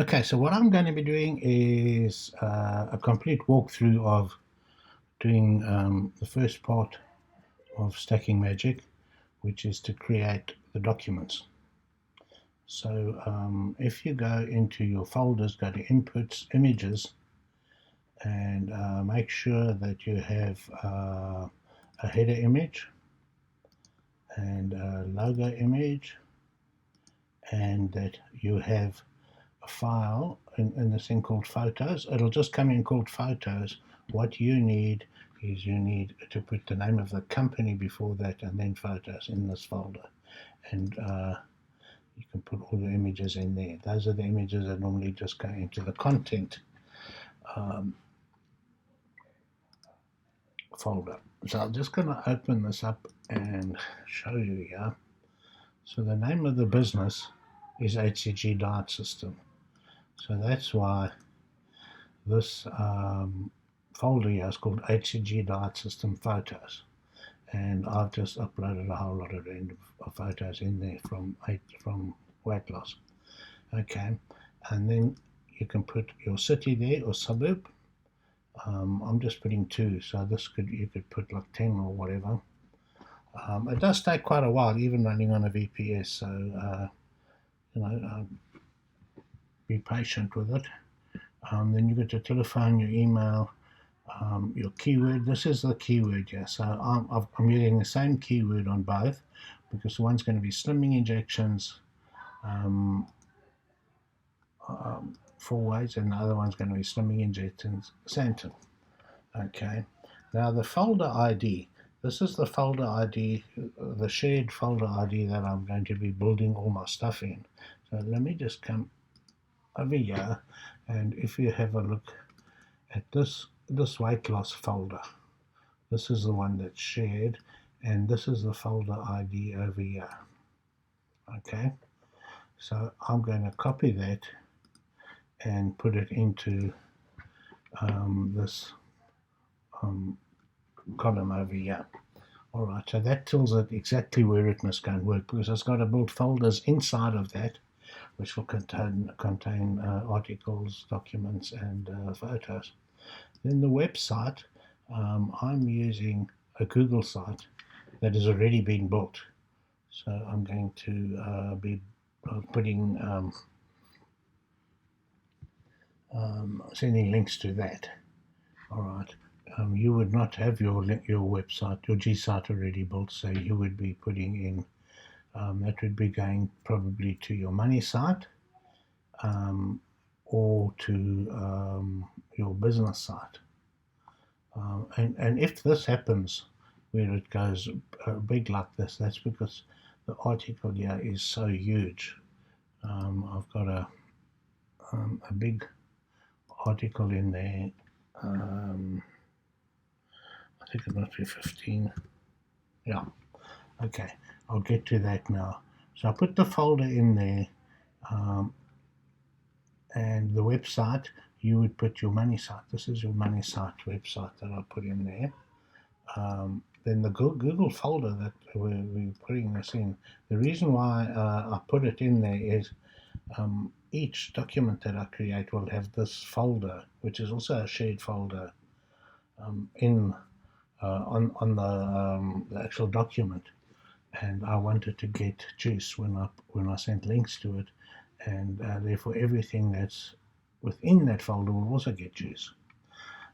Okay, so what I'm going to be doing is a complete walkthrough of doing the first part of Stacking Magic, which is to create the documents. So if you go into your folders, go to Inputs, Images, and make sure that you have a header image and a logo image, and that you have a file in this thing called photos. It'll just come in called photos. What you need is you need to put the name of the company before that and then photos in this folder. And you can put all the images in there. Those are the images that normally just go into the content um, folder. So I'm just going to open this up and show you here. So the name of the business is HCG Diet System. So that's why this folder here is called HCG Diet System Photos. And I've just uploaded a whole lot of photos in there from weight loss. Okay, and then you can put your city there or suburb. I'm just putting 2, so you could put like 10 or whatever. It does take quite a while, even running on a VPS. So be patient with it. Then you get your telephone, your email, your keyword. This is the keyword here. So I'm using the same keyword on both because one's going to be slimming injections 4 ways, and the other one's going to be slimming injections Santon. Okay. Now the folder ID. This is the folder ID, the shared folder ID that I'm going to be building all my stuff in. So let me just come over here, and if you have a look at this weight loss folder, this is the one that's shared, and this is the folder ID over here. Okay, so I'm going to copy that and put it into this column over here. Alright, so that tells it exactly where it must go and work, because it's got to build folders inside of that which will contain articles, documents, and photos. Then the website, I'm using a Google site that has already been built. So I'm going to be putting sending links to that. All right. You would not have your website, your G site already built, so you would be putting in that would be going probably to your money site or to your business site. And if this happens where it goes big like this, that's because the article here is so huge. I've got a big article in there. I think it must be 15. Yeah. Okay. I'll get to that now. So I put the folder in there, and the website, you would put your money site. This is your money site website that I put in there. Then the Google folder that we're putting this in, the reason why I put it in there is each document that I create will have this folder, which is also a shared folder in on the actual document. And I wanted to get juice when I sent links to it, and therefore everything that's within that folder will also get juice.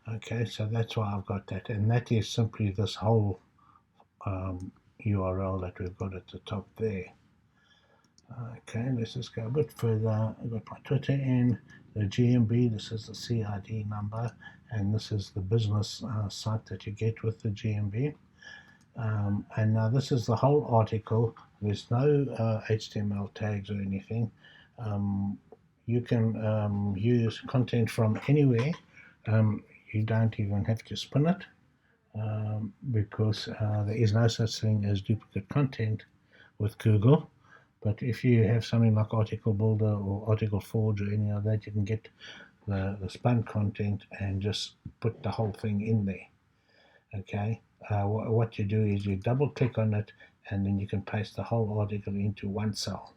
Okay, so that's why I've got that, and that is simply this whole URL that we've got at the top there. Okay, let's just go a bit further. I've got my Twitter in, the GMB, this is the CID number, and this is the business site that you get with the GMB. And now this is the whole article. There's no HTML tags or anything. You can use content from anywhere. You don't even have to spin it because there is no such thing as duplicate content with Google. But if you have something like Article Builder or Article Forge or any of that, you can get the spun content and just put the whole thing in there. Okay, what you do is you double click on it, and then you can paste the whole article into one cell.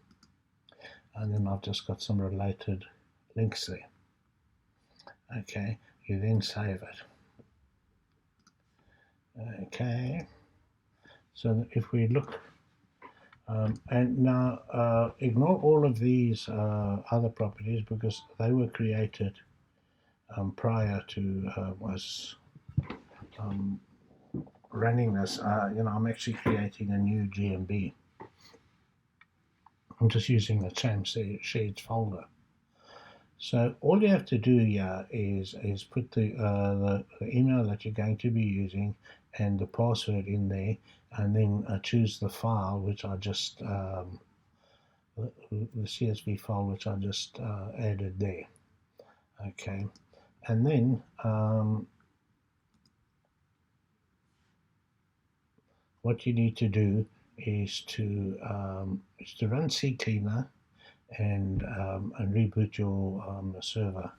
And then I've just got some related links there. Okay, you then save it. Okay, so if we look, and now ignore all of these other properties because they were created prior to us running this. I'm actually creating a new GMB. I'm just using the same shared folder. So all you have to do here is put the email that you're going to be using and the password in there, and then choose the file which I just the CSV file which I just added there. Okay, and then what you need to do is to run CCleaner and reboot your server.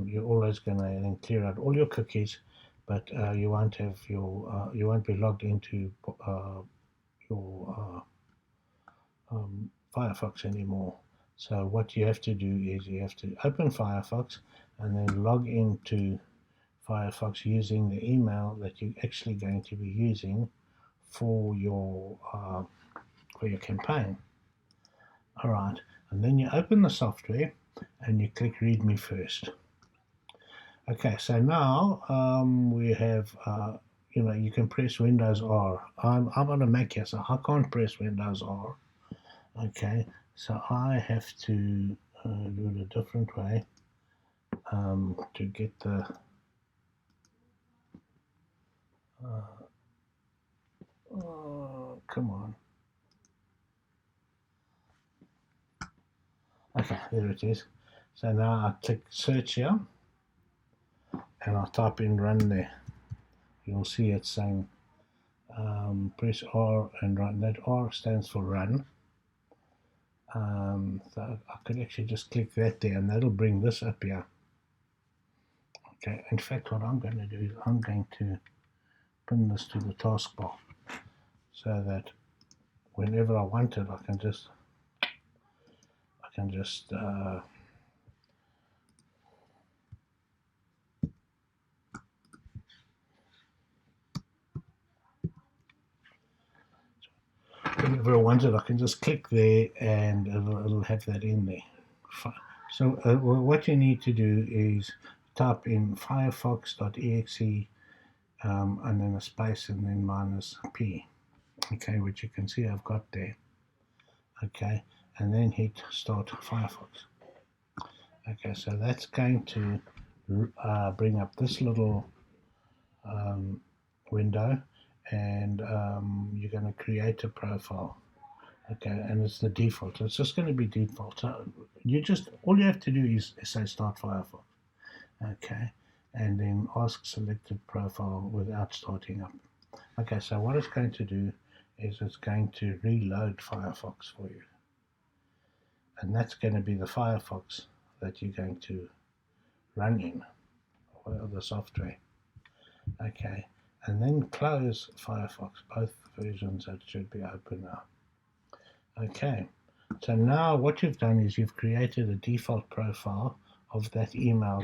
You're always going to then clear out all your cookies, but you won't have you won't be logged into your Firefox anymore. So what you have to do is you have to open Firefox and then log into Firefox using the email that you're actually going to be using for your campaign. All right, and then you open the software and you click Read Me First. Okay, so now we have, you can press Windows R. I'm on a Mac here, so I can't press Windows R. Okay, so I have to do it a different way to get the come on. Okay, there it is. So now I click search here and I type in run there. You'll see it saying press R and run. That R stands for run. So I could actually just click that there and that'll bring this up here. Okay, in fact what I'm going to do is I'm going to pin this to the taskbar so that whenever I want it I can just whenever I want it I can just click there and it'll have that in there. Fine. So what you need to do is type in firefox.exe and then a space and then -p, okay, which you can see I've got there. Okay, and then hit start Firefox. Okay, so that's going to bring up this little window, and you're going to create a profile. Okay, and it's the default. It's just going to be default. So all you have to do is say start Firefox. Okay, and then ask selected profile without starting up. Okay, so what it's going to do is it's going to reload Firefox for you. And that's going to be the Firefox that you're going to run in, or the software. Okay, and then close Firefox, both versions that should be open now. Okay, so now what you've done is you've created a default profile of that email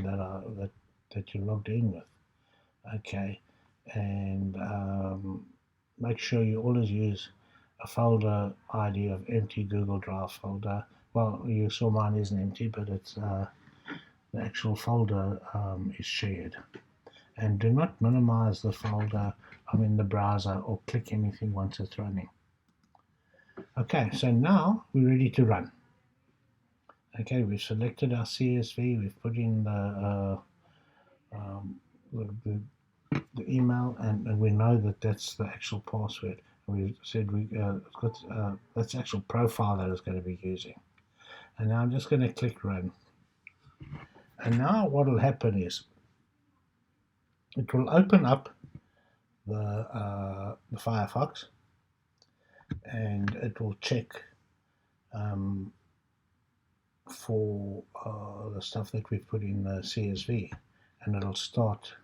that you logged in with. Okay, and make sure you always use a folder ID of empty Google Drive folder. Well, you saw mine isn't empty, but it's the actual folder is shared. And do not minimize the folder in the browser or click anything once it's running. Okay, so now we're ready to run. Okay, we've selected our CSV, we've put in the email, and we know that that's the actual password. We said that's the actual profile that it's going to be using. And now I'm just going to click run. And now what will happen is it will open up the Firefox, and it will check for the stuff that we've put in the CSV, and it'll start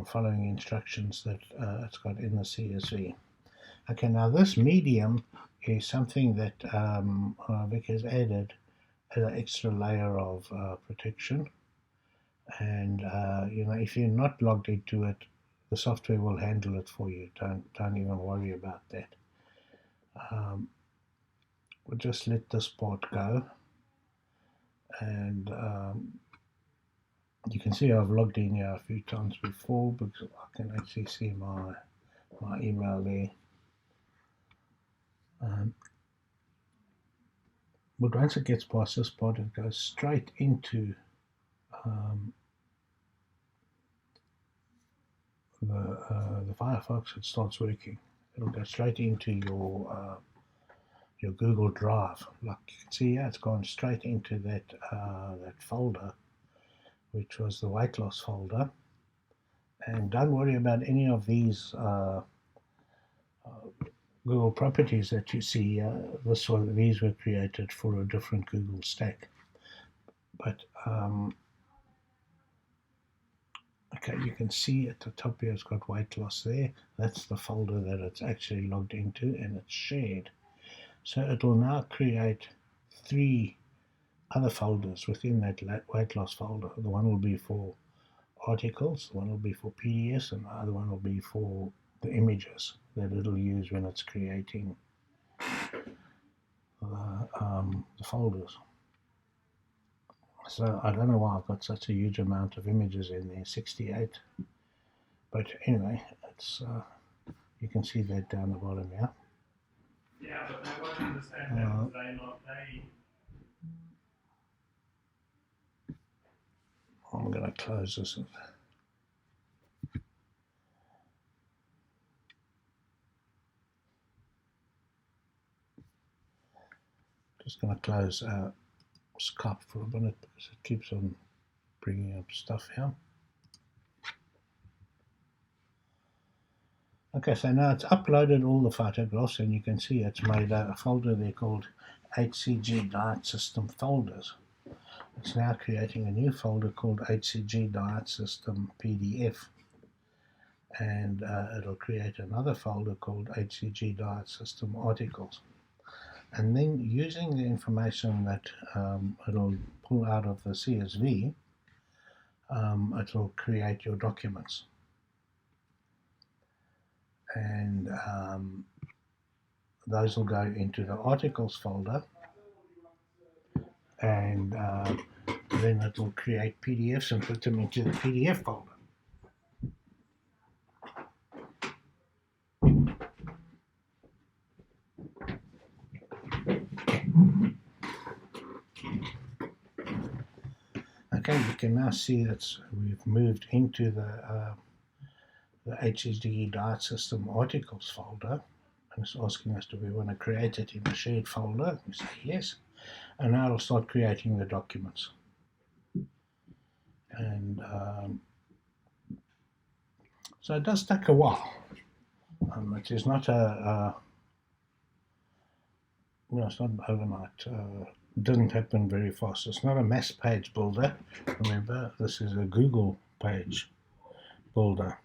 following instructions that it's got in the CSV. Okay, now this medium is something that Vic has added an extra layer of protection. And if you're not logged into it, the software will handle it for you. Don't even worry about that. We'll just let this part go, and you can see I've logged in here a few times before because I can actually see my email there. But once it gets past this part, it goes straight into the Firefox. It starts working. It'll go straight into your Google Drive. Like you can see here, it's gone straight into that folder, which was the weight loss folder. And don't worry about any of these Google properties that you see. These were created for a different Google stack. But okay, you can see at the top here it's got weight loss there. That's the folder that it's actually logged into, and it's shared. So it will now create 3 other folders within that weight loss folder. The one will be for articles, the one will be for PDFs, and the other one will be for the images that it'll use when it's creating the folders. So I don't know why I've got such a huge amount of images in there, 68. But anyway, it's you can see that down the bottom here. Yeah, but they won't understand that they. I'm going to close this. Just going to close Skype for a minute because it keeps on bringing up stuff here. Okay, so now it's uploaded all the photographs, and you can see it's made a folder there called HCG Diet System Folders. It's now creating a new folder called HCG Diet System PDF, and it'll create another folder called HCG Diet System Articles. And then using the information that it'll pull out of the CSV, it'll create your documents. And those will go into the articles folder, and then it will create PDFs and put them into the PDF folder. Okay, you can now see that we've moved into the HCG Diet System Articles folder, and it's asking us do we want to create it in a shared folder. We say yes, and now it'll start creating the documents. And so it does take a while. It is not it's not overnight. It doesn't happen very fast. It's not a mass page builder. Remember, this is a Google page builder.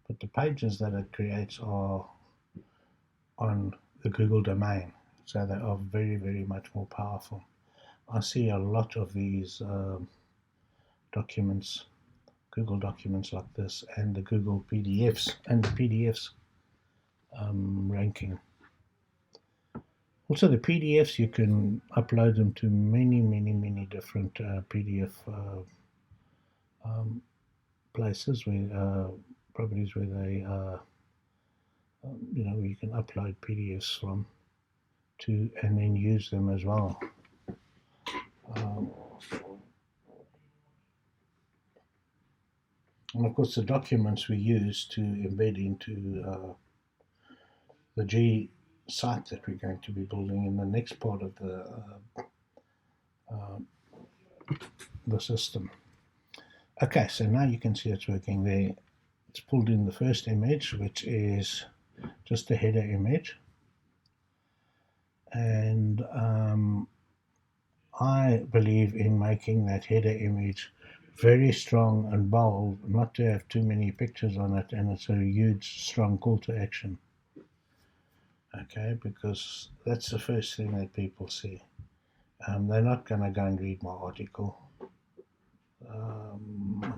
But the pages that it creates are on the Google domain, so they are very, very much more powerful. I see a lot of these documents, Google documents like this, and the Google PDFs, and the PDFs ranking. Also, the PDFs, you can upload them to many, many, many different PDF places, where properties where they, you can upload PDFs from to, and then use them as well. And of course, the documents we use to embed into the G site that we're going to be building in the next part of the system. Okay, so now you can see it's working there. It's pulled in the first image, which is just a header image, and I believe in making that header image very strong and bold, not to have too many pictures on it, and it's a huge, strong call to action. Okay, because that's the first thing that people see. They're not going to go and read my article.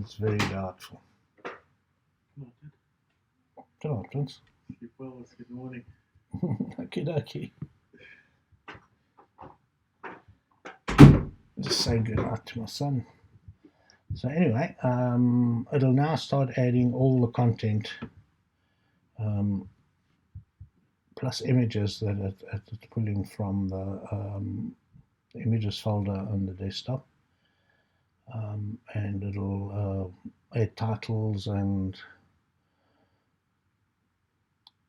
It's very doubtful. Good on, Prince. Good morning. Okie dokie. Just say good night to my son. So anyway, it'll now start adding all the content plus images that it's pulling from the images folder on the desktop. And it'll add titles, and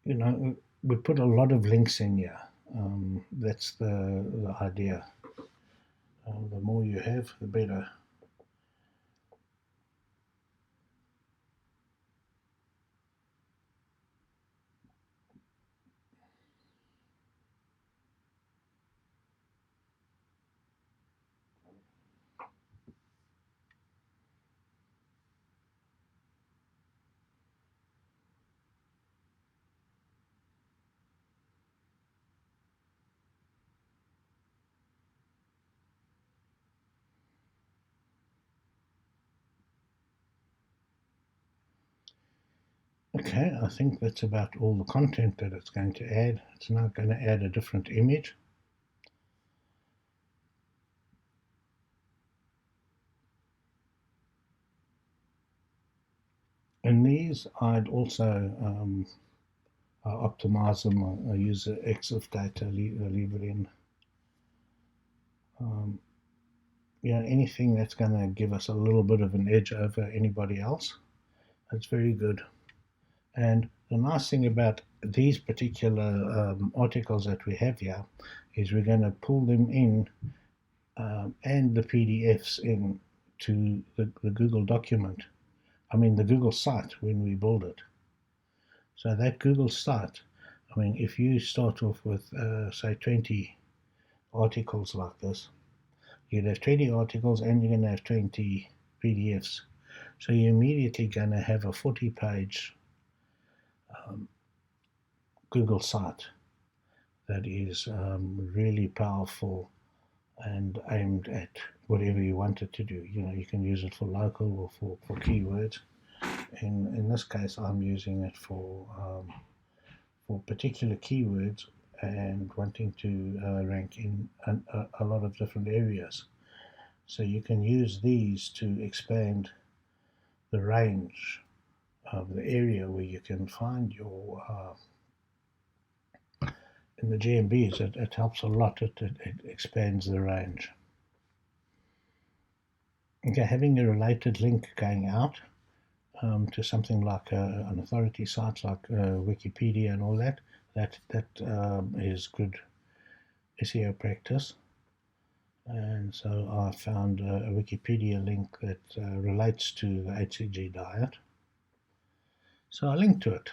we put a lot of links in here. That's the idea. The more you have, the better. Okay, I think that's about all the content that it's going to add. It's now going to add a different image. And these I'd also optimize them. I use the EXIF data, leave it in. Anything that's going to give us a little bit of an edge over anybody else, that's very good. And the nice thing about these particular articles that we have here is we're going to pull them in and the PDFs in to the Google document. The Google site when we build it. So that Google site, if you start off with, say, 20 articles like this, you'd have 20 articles and you're going to have 20 PDFs. So you're immediately going to have a 40-page Google site that is really powerful and aimed at whatever you want it to do. You can use it for local or for keywords. In this case, I'm using it for particular keywords and wanting to rank in a lot of different areas. So you can use these to expand the range of the area where you can find your in the GMBs. It helps a lot. It expands the range. Okay, having a related link going out to something like an authority site like Wikipedia and all that is good SEO practice. And so I found a Wikipedia link that relates to the HCG diet. So I linked to it.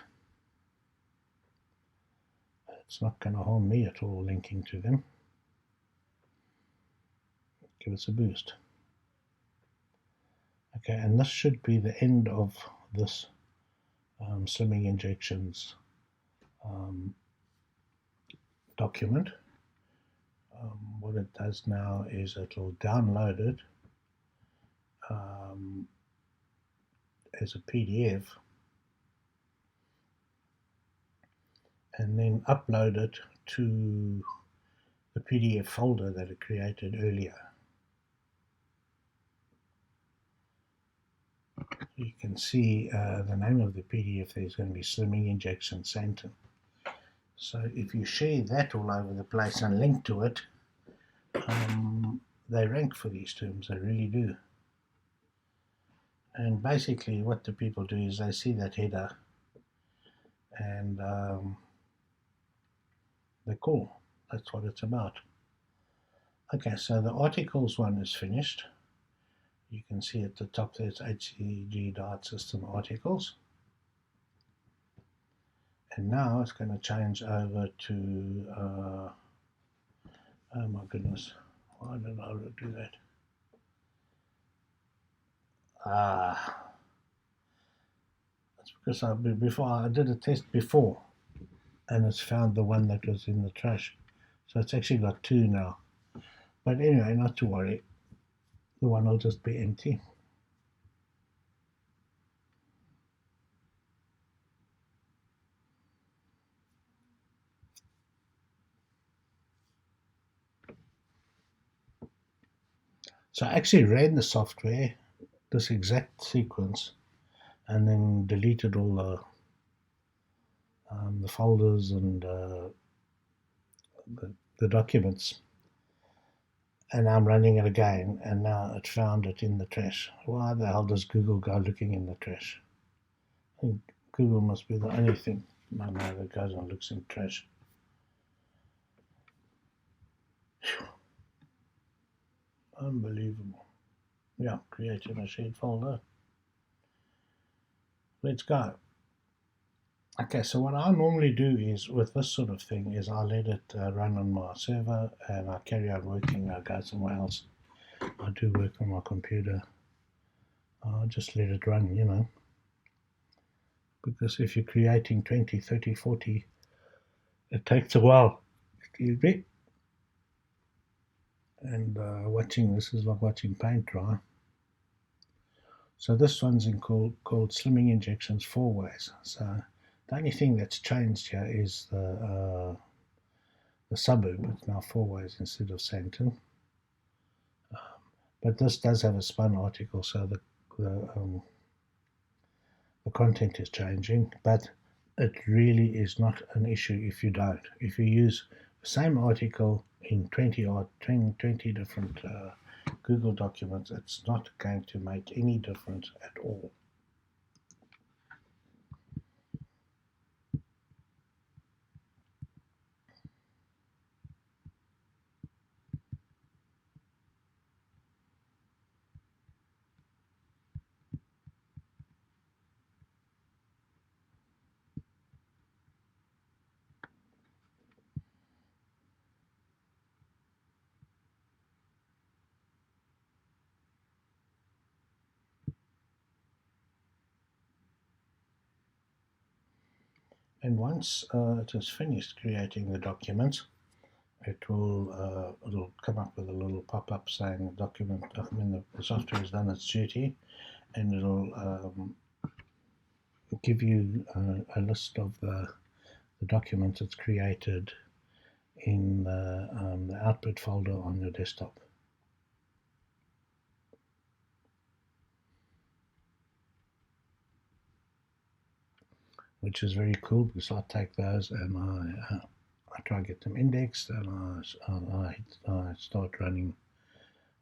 It's not going to harm me at all linking to them. Give us a boost. Okay, and this should be the end of this Slimming Injections document. What it does now is it'll download it as a PDF and then upload it to the PDF folder that it created earlier. You can see the name of the PDF there is going to be Slimming Injection Santon. So if you share that all over the place and link to it, they rank for these terms, they really do. And basically what the people do is they see that header and they call. That's what it's about. Okay, so the articles one is finished. You can see at the top there it's HCG Diet System articles. And now it's going to change over to, oh my goodness, why did I do that? That's because I did a test before and it's found the one that was in the trash. So it's actually got two now. But anyway, not to worry. The one will just be empty. So I actually ran the software, this exact sequence, and then deleted all the folders and the documents. And I'm running it again, and now it found it in the trash. Why the hell does Google go looking in the trash? I think Google must be the only thing I know that goes and looks in trash. Unbelievable. Yeah, creating a shared folder. Let's go. Okay, so what I normally do is with this sort of thing is I let it run on my server and I carry on working. I go somewhere else. I do work on my computer. I just let it run, you know. Because if you're creating 20, 30, 40, it takes a while. Excuse me. And watching this is like watching paint dry. So this one's called Slimming Injections 4 Ways. So the only thing that's changed here is the suburb. It's now 4 Ways instead of Sandton. But this does have a spun article, so the content is changing. But it really is not an issue if you don't. If you use the same article in 20 different Google documents, it's not going to make any difference at all. And once it is finished creating the documents, it'll come up with a little pop-up saying the software has done its duty, and it'll give you a list of the documents it's created in the output folder on your desktop. Which is very cool because I take those and I try to get them indexed and I start running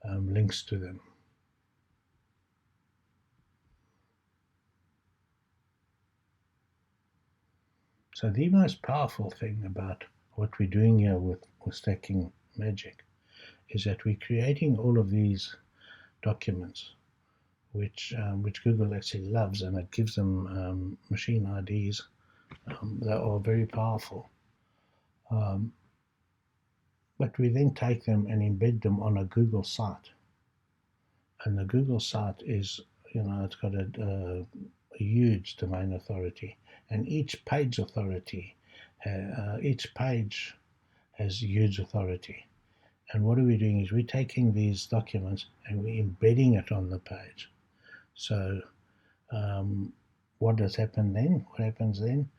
links to them. So the most powerful thing about what we're doing here with Stacking Magic is that we're creating all of these documents which Google actually loves, and it gives them machine IDs that are very powerful. But we then take them and embed them on a Google site, and the Google site is, it's got a huge domain authority, and each page has huge authority. And what are we doing is we're taking these documents and we're embedding it on the page. So what does happen then? What happens then?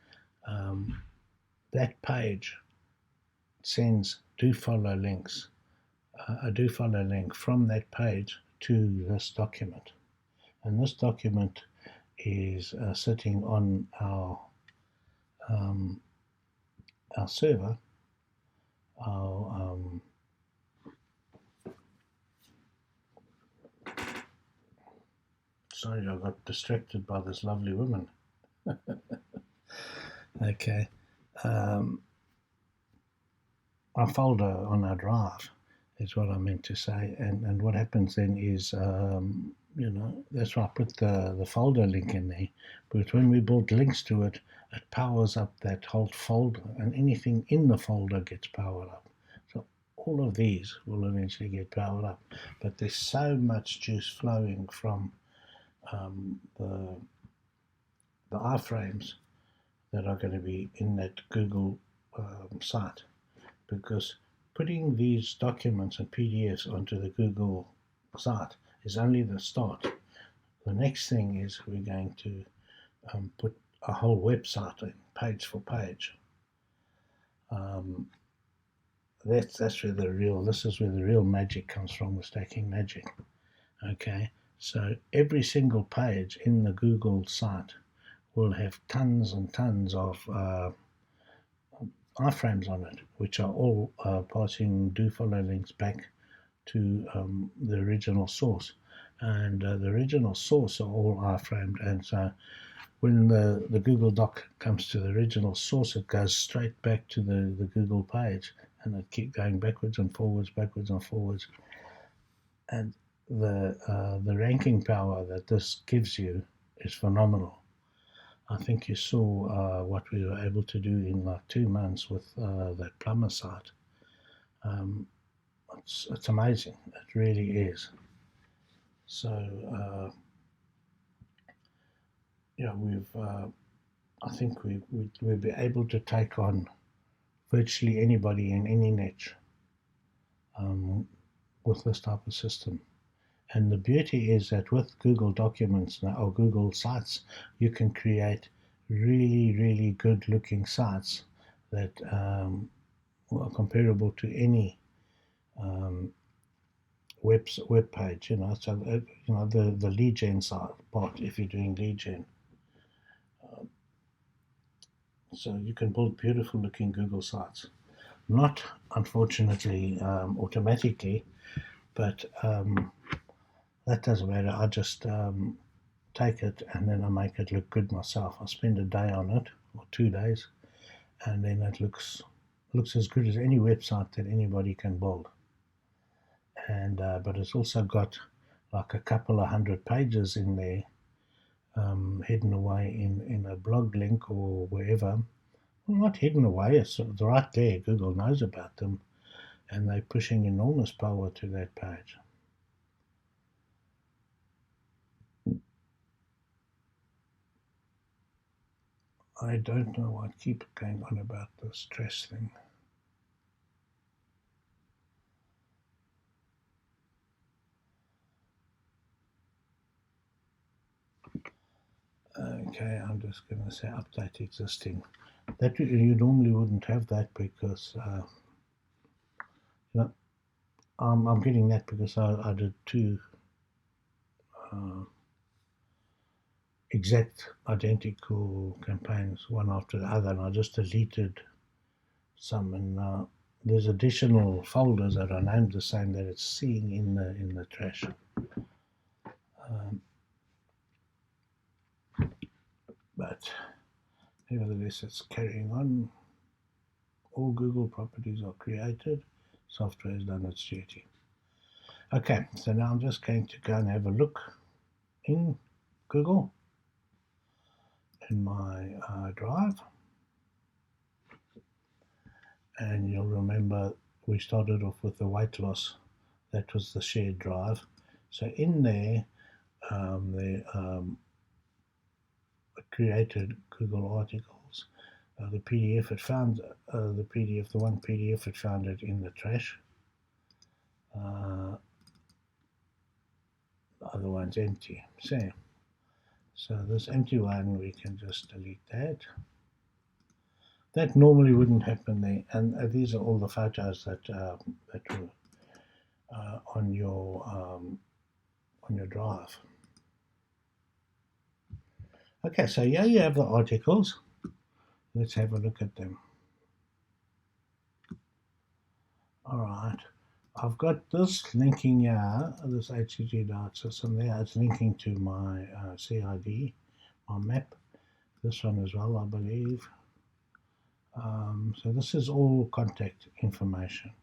That page sends do follow links, a do follow link from that page to this document. And this document is sitting on our server, sorry, I got distracted by this lovely woman. Okay. Our folder on our drive is what I meant to say. And what happens then is, that's why I put the folder link in there. But when we build links to it, it powers up that whole folder, and anything in the folder gets powered up. So all of these will eventually get powered up. But there's so much juice flowing from the iframes that are going to be in that Google site, because putting these documents and PDFs onto the Google site is only the start. The next thing is we're going to put a whole website in, page for page. That's where this is where the real magic comes from, the stacking magic. Okay, so every single page in the Google site will have tons and tons of iframes on it, which are all passing do-follow links back to the original source. And the original source are all iframed, and so when the Google Doc comes to the original source, it goes straight back to the Google page, and it keeps going backwards and forwards, and the ranking power that this gives you is phenomenal. I think you saw what we were able to do in like 2 months with that plumber site. It's amazing. It really is. So I think we'll be able to take on virtually anybody in any niche with this type of system. And the beauty is that with Google Documents now, or Google Sites, you can create really, really good looking sites that are comparable to any web page. So the lead gen side part, if you're doing lead gen. So you can build beautiful looking Google sites. Not, unfortunately, automatically, but that doesn't matter. I just take it and then I make it look good myself. I spend a day on it, or 2 days, and then it looks as good as any website that anybody can build. And but it's also got like a couple of 100 pages in there, hidden away in a blog link or wherever. Well, not hidden away, it's right there. Google knows about them, and they're pushing enormous power to that page. I don't know what keeps going on about the stress thing. Okay, I'm just going to say update existing. That you normally wouldn't have that because I'm getting that because I did 2 exact identical campaigns, one after the other, and I just deleted some, and there's additional folders that are named the same that it's seeing in the trash. But nevertheless, it's carrying on. All Google properties are created. Software has done its duty. Okay, so now I'm just going to go and have a look in Google, in my drive. And you'll remember we started off with the weight loss. That was the shared drive. So in there, created Google articles. The PDF, it found the one PDF, it found it in the trash. The other one's empty. So this empty one, we can just delete that. That normally wouldn't happen there, and these are all the photos that were on your drive. Okay, so here you have the articles. Let's have a look at them. All right, I've got this linking here, this HCG dart system there. It's linking to my CID, my map. This one as well, I believe. So this is all contact information.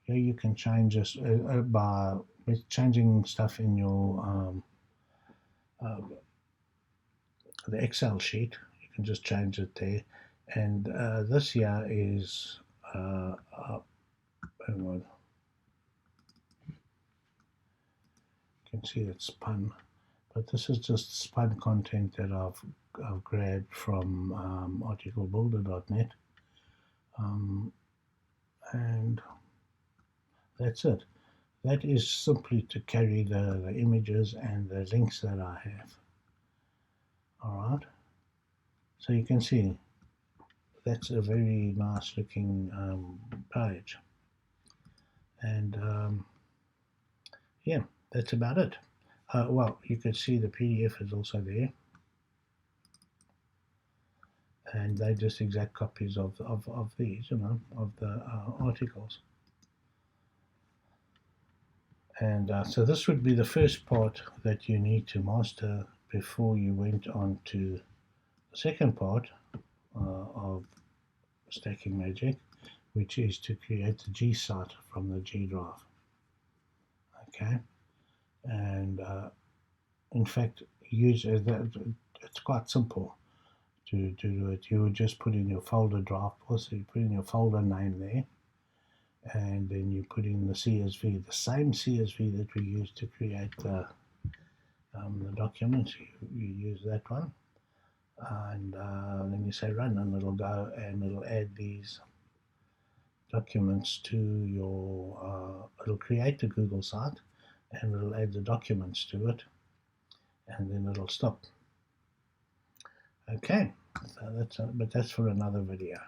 Here you can change this by changing stuff in your the Excel sheet. You can just change it there. And this here is you can see it's spun, but this is just spun content that I've grabbed from articlebuilder.net, and That's it. That is simply to carry the images and the links that I have. Alright, so you can see that's a very nice looking page. And yeah, that's about it. Well, you can see the PDF is also there, and they're just exact copies of these, of the articles. And so this would be the first part that you need to master before you went on to the second part of Stacking Magic, which is to create the G site from the G drive. Okay, and in fact, use that. It's quite simple to do it. You would just put in your folder drive, so you put in your folder name there, and then you put in the CSV, the same CSV that we used to create the documents. You use that one, and then you say run, and it'll go and it'll add these documents to your. It'll create the Google site, and it'll add the documents to it, and then it'll stop. Okay, so but that's for another video.